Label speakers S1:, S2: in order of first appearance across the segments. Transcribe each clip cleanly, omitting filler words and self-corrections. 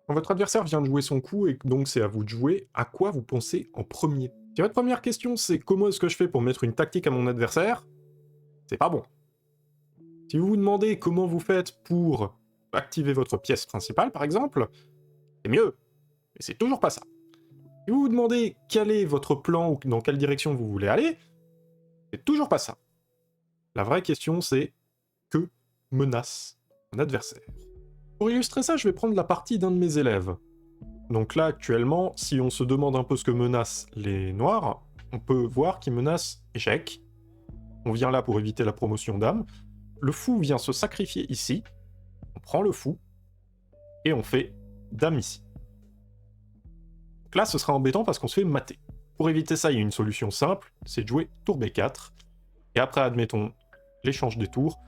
S1: Quand votre adversaire vient de jouer son coup et que donc c'est à vous de jouer, à quoi vous pensez en premier? Si votre première question c'est comment est-ce que je fais pour mettre une tactique à mon adversaire, c'est pas bon. Si vous vous demandez comment vous faites pour activer votre pièce principale par exemple, c'est mieux, mais c'est toujours pas ça. Si vous vous demandez quel est votre plan ou dans quelle direction vous voulez aller, c'est toujours pas ça. La vraie question c'est que menace mon adversaire? Pour illustrer ça, je vais prendre la partie d'un de mes élèves. Donc là, actuellement, si on se demande un peu ce que menacent les noirs, on peut voir qu'ils menacent échec. On vient là pour éviter la promotion d'âme. Le fou vient se sacrifier ici. On prend le fou. Et on fait dame ici. Donc là, ce sera embêtant parce qu'on se fait mater. Pour éviter ça, il y a une solution simple, c'est de jouer tour B4. Et après, admettons, l'échange des tours.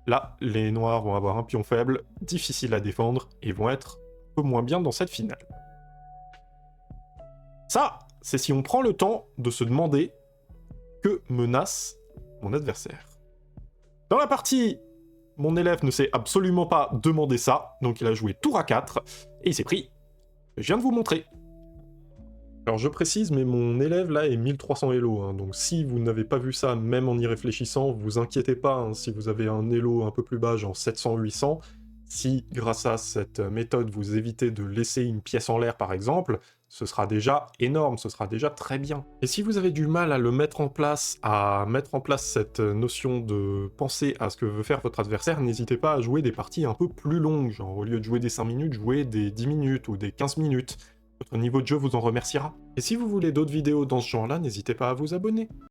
S1: Là, les noirs vont avoir un pion faible, difficile à défendre, et vont être un peu moins bien dans cette finale. Ça, c'est si on prend le temps de se demander que menace mon adversaire. Dans la partie, mon élève ne s'est absolument pas demandé ça, donc il a joué tour à 4, et il s'est pris. Je viens de vous montrer. Alors je précise, mais mon élève là est 1300 Elo, hein, donc si vous n'avez pas vu ça, même en y réfléchissant, vous inquiétez pas, hein, si vous avez un Elo un peu plus bas, genre 700-800, si grâce à cette méthode vous évitez de laisser une pièce en l'air par exemple, ce sera déjà énorme, ce sera déjà très bien. Et si vous avez du mal à le mettre en place, à mettre en place cette notion de penser à ce que veut faire votre adversaire, n'hésitez pas à jouer des parties un peu plus longues, genre au lieu de jouer des 5 minutes, jouez des 10 minutes ou des 15 minutes. Votre niveau de jeu vous en remerciera. Et si vous voulez d'autres vidéos dans ce genre-là, n'hésitez pas à vous abonner.